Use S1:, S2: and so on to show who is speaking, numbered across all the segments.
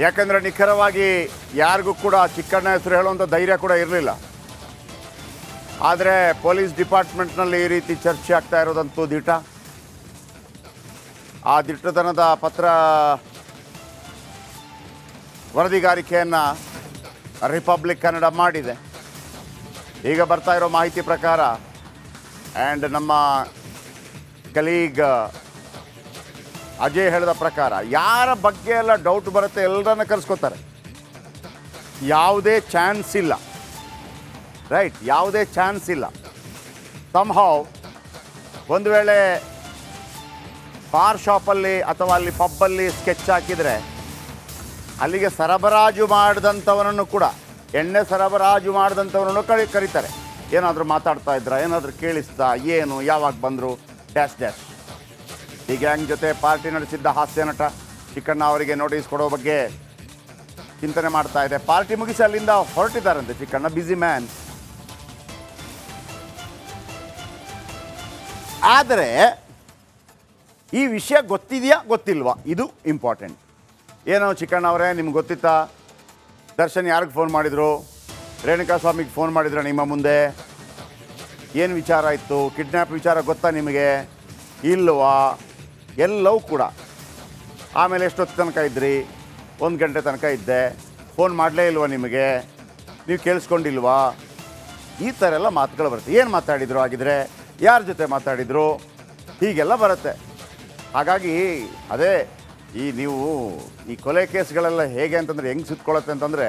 S1: ಯಾಕಂದರೆ ನಿಖರವಾಗಿ ಯಾರಿಗೂ ಕೂಡ ಚಿಕ್ಕಣ್ಣ ಹೆಸರು ಹೇಳುವಂಥ ಧೈರ್ಯ ಕೂಡ ಇರಲಿಲ್ಲ. ಆದರೆ ಪೊಲೀಸ್ ಡಿಪಾರ್ಟ್ಮೆಂಟ್ನಲ್ಲಿ ಈ ರೀತಿ ಚರ್ಚೆ ಆಗ್ತಾ ಇರೋದಂತೂ ದಿಟ. ಆ ದಿಟ್ಟತನದ ಪತ್ರ ವರದಿಗಾರಿಕೆಯನ್ನು ರಿಪಬ್ಲಿಕ್ ಕನ್ನಡ ಮಾಡಿದೆ. ಈಗ ಬರ್ತಾ ಇರೋ ಮಾಹಿತಿ ಪ್ರಕಾರ ಆ್ಯಂಡ್ ನಮ್ಮ ಕಲೀಗ್ ಅಜಯ್ ಹೇಳಿದ ಪ್ರಕಾರ ಯಾರ ಬಗ್ಗೆ ಎಲ್ಲ ಡೌಟ್ ಬರುತ್ತೆ ಎಲ್ಲರನ್ನ ಕರೆಸ್ಕೊತಾರೆ. ಯಾವುದೇ ಚಾನ್ಸ್ ಇಲ್ಲ, ರೈಟ್, ಯಾವುದೇ ಚಾನ್ಸ್ ಇಲ್ಲ. ಸಂಹಾವ್ ಒಂದು ವೇಳೆ ಬಾರ್ ಶಾಪಲ್ಲಿ ಅಥವಾ ಅಲ್ಲಿ ಪಬ್ಬಲ್ಲಿ ಸ್ಕೆಚ್ ಹಾಕಿದರೆ ಅಲ್ಲಿಗೆ ಸರಬರಾಜು ಮಾಡಿದಂಥವನನ್ನು ಕೂಡ, ಎಣ್ಣೆ ಸರಬರಾಜು ಮಾಡಿದಂಥವನನ್ನು ಕರೀತಾರೆ. ಏನಾದರೂ ಮಾತಾಡ್ತಾ ಇದ್ರ, ಏನಾದರೂ ಕೇಳಿಸ್ತಾ, ಏನು, ಯಾವಾಗ ಬಂದರು, ಡ್ಯಾಶ್ ಡ್ಯಾಶ್. ಈ ಗ್ಯಾಂಗ್ ಜೊತೆ ಪಾರ್ಟಿ ನಡೆಸಿದ್ದ ಹಾಸ್ಯ ನಟ ಚಿಕ್ಕಣ್ಣ ಅವರಿಗೆ ನೋಟಿಸ್ ಕೊಡೋ ಬಗ್ಗೆ ಚಿಂತನೆ ಮಾಡ್ತಾ ಇದೆ. ಪಾರ್ಟಿ ಮುಗಿಸಿ ಅಲ್ಲಿಂದ ಹೊರಟಿದ್ದಾರಂತೆ ಚಿಕ್ಕಣ್ಣ, ಬ್ಯುಸಿ ಮ್ಯಾನ್. ಆದರೆ ಈ ವಿಷಯ ಗೊತ್ತಿದೆಯಾ ಗೊತ್ತಿಲ್ವಾ, ಇದು ಇಂಪಾರ್ಟೆಂಟ್. ಏನೋ ಚಿಕ್ಕಣ್ಣ ಅವರೇ, ನಿಮ್ಗೆ ಗೊತ್ತಿತ್ತಾ ದರ್ಶನ್ ಯಾರಿಗೆ ಫೋನ್ ಮಾಡಿದರು, ರೇಣುಕಾ ಸ್ವಾಮಿಗೆ ಫೋನ್ ಮಾಡಿದ್ರ ನಿಮ್ಮ ಮುಂದೆ, ಏನು ವಿಚಾರ ಇತ್ತು, ಕಿಡ್ನ್ಯಾಪ್ ವಿಚಾರ ಗೊತ್ತಾ ನಿಮಗೆ, ಇಲ್ವಾ, ಎಲ್ಲವೂ ಕೂಡ. ಆಮೇಲೆ ಎಷ್ಟೊತ್ತು ತನಕ ಇದ್ರಿ, 1 ಗಂಟೆ ತನಕ ಇದ್ದೆ, ಫೋನ್ ಮಾಡಲೇ ಇಲ್ವಾ ನಿಮಗೆ, ನೀವು ಕೇಳಿಸ್ಕೊಂಡಿಲ್ವಾ, ಈ ಥರ ಎಲ್ಲ ಮಾತುಗಳು ಬರುತ್ತೆ. ಏನು ಮಾತಾಡಿದ್ರು ಆಗಿದ್ರೆ, ಯಾರ ಜೊತೆ ಮಾತಾಡಿದರು, ಹೀಗೆಲ್ಲ ಬರುತ್ತೆ. ಹಾಗಾಗಿ ಅದೇ ನೀವು ಈ ಕೊಲೆ ಕೇಸ್ಗಳೆಲ್ಲ ಹೇಗೆ ಅಂತಂದರೆ ಹೆಂಗೆ ಸುತ್ಕೊಳ್ಳುತ್ತೆ ಅಂತಂದರೆ,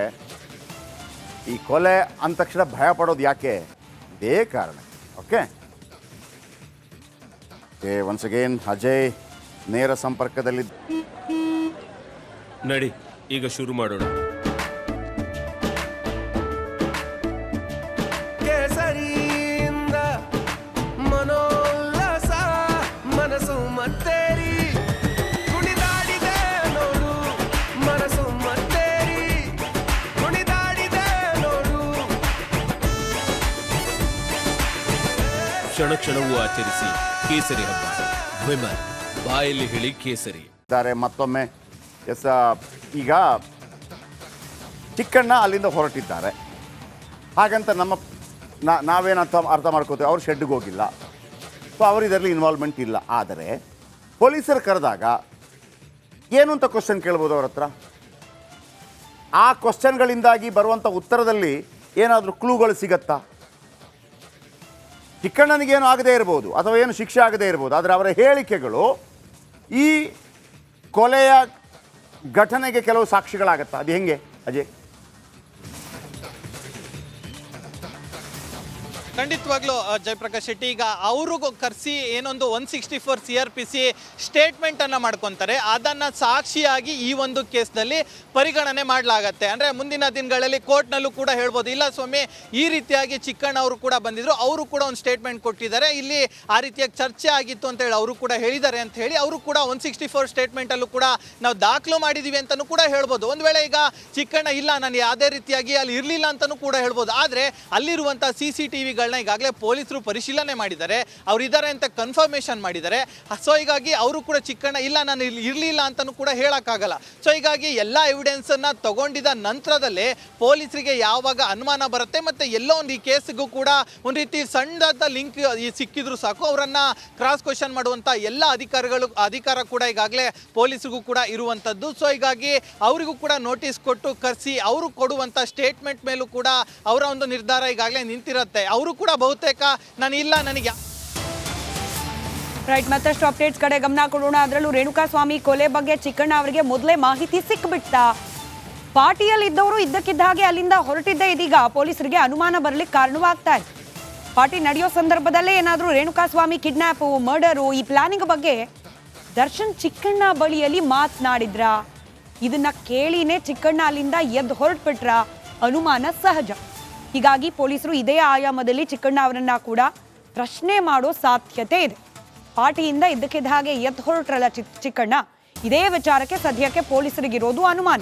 S1: ಈ ಕೊಲೆ ಅಂದ ತಕ್ಷಣ ಭಯ ಪಡೋದು ಯಾಕೆ, ಇದೇ ಕಾರಣ. ಓಕೆ, ಒನ್ಸ್ ಅಗೇನ್ ಅಜಯ್ ನೇರ ಸಂಪರ್ಕದಲ್ಲಿ.
S2: ನಡಿ ಈಗ ಶುರು ಮಾಡೋಣ.
S3: ಕೇಸರಿಯಿಂದ ಮನೋಲ್ಲಾಸ ಮನಸ್ಸು ಮತ್ತೇರಿ ಕುಣಿದಾಡಿದೆ ನೋಡು, ಮನಸ್ಸು ಮತ್ತೇರಿ ಕುಣಿದಾಡಿದೆ ನೋಡು.
S2: ಕ್ಷಣ ಕ್ಷಣವೂ ಆಚರಿಸಿ ಕೇಸರಿ ಹಬ್ಬ. ವಿಮಲ್ ಬಾಯಲ್ಲಿ ಹೇಳಿ ಕೇಸರಿ.
S1: ಮತ್ತೊಮ್ಮೆ ಈಗ ಚಿಕ್ಕಣ್ಣ ಅಲ್ಲಿಂದ ಹೊರಟಿದ್ದಾರೆ. ಹಾಗಂತ ನಾವೇನಂತ ಅರ್ಥ ಮಾಡ್ಕೋತೀವಿ, ಅವ್ರು ಶೆಡ್ಗೆ ಹೋಗಿಲ್ಲ, ಸೊ ಅವರು ಇದರಲ್ಲಿ ಇನ್ವಾಲ್ವ್ಮೆಂಟ್ ಇಲ್ಲ. ಆದರೆ ಪೊಲೀಸರು ಕರೆದಾಗ ಏನು ಅಂತ ಕ್ವಶನ್ ಕೇಳ್ಬೋದು ಅವ್ರ ಹತ್ರ. ಆ ಕ್ವಶನ್ಗಳಿಂದಾಗಿ ಬರುವಂಥ ಉತ್ತರದಲ್ಲಿ ಏನಾದರೂ ಕ್ಲೂಗಳು ಸಿಗತ್ತಾ? ಚಿಕ್ಕಣ್ಣನಿಗೇನು ಆಗದೇ ಇರ್ಬೋದು ಅಥವಾ ಏನು ಶಿಕ್ಷೆ ಆಗದೇ ಇರ್ಬೋದು, ಆದರೆ ಅವರ ಹೇಳಿಕೆಗಳು ಈ ಕೊಲೆಯ ಘಟನೆಗೆ ಕೆಲವು ಸಾಕ್ಷಿಗಳಾಗತ್ತಾ? ಅದು ಹೆಂಗೆ ಅಜಯ್?
S4: ಖಂಡಿತವಾಗ್ಲೂ ಜಯಪ್ರಕಾಶ್ ಶೆಟ್ಟಿ, ಈಗ ಅವ್ರಿಗೂ ಕರೆಸಿ ಏನೊಂದು 164 CRPC ಸ್ಟೇಟ್ಮೆಂಟನ್ನು ಮಾಡ್ಕೊತಾರೆ. ಅದನ್ನು ಸಾಕ್ಷಿಯಾಗಿ ಈ ಒಂದು ಕೇಸ್ನಲ್ಲಿ ಪರಿಗಣನೆ ಮಾಡಲಾಗತ್ತೆ. ಅಂದರೆ ಮುಂದಿನ ದಿನಗಳಲ್ಲಿ ಕೋರ್ಟ್ನಲ್ಲೂ ಕೂಡ ಹೇಳ್ಬೋದು, ಇಲ್ಲ ಸ್ವಾಮಿ ಈ ರೀತಿಯಾಗಿ ಚಿಕ್ಕಣ್ಣ ಅವರು ಕೂಡ ಬಂದಿದ್ರು, ಅವರು ಕೂಡ ಒಂದು ಸ್ಟೇಟ್ಮೆಂಟ್ ಕೊಟ್ಟಿದ್ದಾರೆ, ಇಲ್ಲಿ ಆ ರೀತಿಯಾಗಿ ಚರ್ಚೆ ಆಗಿತ್ತು ಅಂತ ಹೇಳಿ ಅವರು ಕೂಡ ಹೇಳಿದ್ದಾರೆ ಅಂತ ಹೇಳಿ ಅವರು ಕೂಡ 164 ಸ್ಟೇಟ್ಮೆಂಟಲ್ಲೂ ಕೂಡ ನಾವು ದಾಖಲು ಮಾಡಿದ್ದೀವಿ ಅಂತಲೂ ಕೂಡ ಹೇಳ್ಬೋದು. ಒಂದು ವೇಳೆ ಈಗ ಚಿಕ್ಕಣ್ಣ ಇಲ್ಲ ನಾನು ಯಾವುದೇ ರೀತಿಯಾಗಿ ಅಲ್ಲಿ ಇರಲಿಲ್ಲ ಅಂತಲೂ ಕೂಡ ಹೇಳ್ಬೋದು. ಆದರೆ ಅಲ್ಲಿರುವಂಥ CCTVಗಳನ್ನ ಈಗಾಗಲೇ ಪೊಲೀಸರು ಪರಿಶೀಲನೆ ಮಾಡಿದ್ದಾರೆ, ಅವ್ರು ಇದ್ದಾರೆ ಅಂತ ಕನ್ಫರ್ಮೇಷನ್ ಮಾಡಿದ್ದಾರೆ. ಸೊ ಹೀಗಾಗಿ ಅವರು ಕೂಡ ಚಿಕ್ಕಣ್ಣ ಇಲ್ಲ ನಾನು ಇಲ್ಲಿ ಇರಲಿಲ್ಲ ಅಂತಲೂ ಕೂಡ ಹೇಳೋಕ್ಕಾಗಲ್ಲ. ಸೊ ಹೀಗಾಗಿ ಎಲ್ಲ ಎವಿಡೆನ್ಸನ್ನು ತಗೊಂಡಿದ್ದ ನಂತರದಲ್ಲೇ ಪೊಲೀಸರಿಗೆ ಯಾವಾಗ ಅನುಮಾನ ಬರುತ್ತೆ ಮತ್ತು ಎಲ್ಲೋ ಒಂದು ಈ ಕೇಸ್ಗೂ ಕೂಡ ಒಂದು ರೀತಿ ಸಣ್ಣದಾದ ಲಿಂಕ್ ಸಿಕ್ಕಿದ್ರು ಸಾಕು, ಅವರನ್ನು ಕ್ರಾಸ್ ಕ್ವೆಶ್ಚನ್ ಮಾಡುವಂಥ ಎಲ್ಲ ಅಧಿಕಾರ ಕೂಡ ಈಗಾಗಲೇ ಪೊಲೀಸರಿಗೂ ಕೂಡ ಇರುವಂಥದ್ದು. ಸೊ ಹೀಗಾಗಿ ಅವರಿಗೂ ಕೂಡ ನೋಟಿಸ್ ಕೊಟ್ಟು ಕರೆಸಿ ಅವರು ಕೊಡುವಂಥ ಸ್ಟೇಟ್ಮೆಂಟ್ ಮೇಲೂ ಕೂಡ ಅವರ ಒಂದು ನಿರ್ಧಾರ ಈಗಾಗಲೇ ನಿಂತಿರುತ್ತೆ. ಅವರು ಕೂಡ ಬಹುತೇಕ ನಾನು ಇಲ್ಲ ನನಗೆ
S5: ರೈಟ್. ಮತ್ತಷ್ಟು ಅಪ್ಡೇಟ್ಸ್ ಕಡೆ ಗಮನ ಕೊಡೋಣ. ಅದರಲ್ಲೂ ರೇಣುಕಾ ಸ್ವಾಮಿ ಕೊಲೆ ಬಗ್ಗೆ ಚಿಕ್ಕಣ್ಣ ಅವರಿಗೆ ಮೊದಲೇ ಮಾಹಿತಿ ಸಿಕ್ಬಿಡ್ತಾ? ಪಾರ್ಟಿಯಲ್ಲಿ ಇದ್ದವರು ಇದ್ದಕ್ಕಿದ್ದ ಹಾಗೆ ಅಲ್ಲಿಂದ ಹೊರಟಿದ್ದೇ ಇದೀಗ ಪೊಲೀಸರಿಗೆ ಅನುಮಾನ ಬರಲಿಕ್ಕೆ ಕಾರಣವಾಗ್ತಾ ಇದೆ. ಪಾರ್ಟಿ ನಡೆಯೋ ಸಂದರ್ಭದಲ್ಲೇ ಏನಾದರೂ ರೇಣುಕಾ ಸ್ವಾಮಿ ಕಿಡ್ನಾಪು, ಮರ್ಡರು, ಈ ಪ್ಲಾನಿಂಗ್ ಬಗ್ಗೆ ದರ್ಶನ್ ಚಿಕ್ಕಣ್ಣ ಬಳಿಯಲ್ಲಿ ಮಾತನಾಡಿದ್ರ? ಇದನ್ನ ಕೇಳಿನೇ ಚಿಕ್ಕಣ್ಣ ಅಲ್ಲಿಂದ ಎದ್ದು ಹೊರಟ್ಬಿಟ್ರ? ಅನುಮಾನ ಸಹಜ. ಹೀಗಾಗಿ ಪೊಲೀಸರು ಇದೇ ಆಯಾಮದಲ್ಲಿ ಚಿಕ್ಕಣ್ಣ ಅವರನ್ನ ಕೂಡ ಪ್ರಶ್ನೆ ಮಾಡೋ ಸಾಧ್ಯತೆ ಇದೆ. ಪಾರ್ಟಿಯಿಂದ ಇದ್ದಕ್ಕಿದ್ದ ಹಾಗೆ ಎದ್ದು ಹೊರಟ್ರಲ್ಲ ಚಿಕ್ಕಣ್ಣ, ಇದೇ ವಿಚಾರಕ್ಕೆ ಸದ್ಯಕ್ಕೆ ಪೊಲೀಸರಿಗಿರೋದು ಅನುಮಾನ.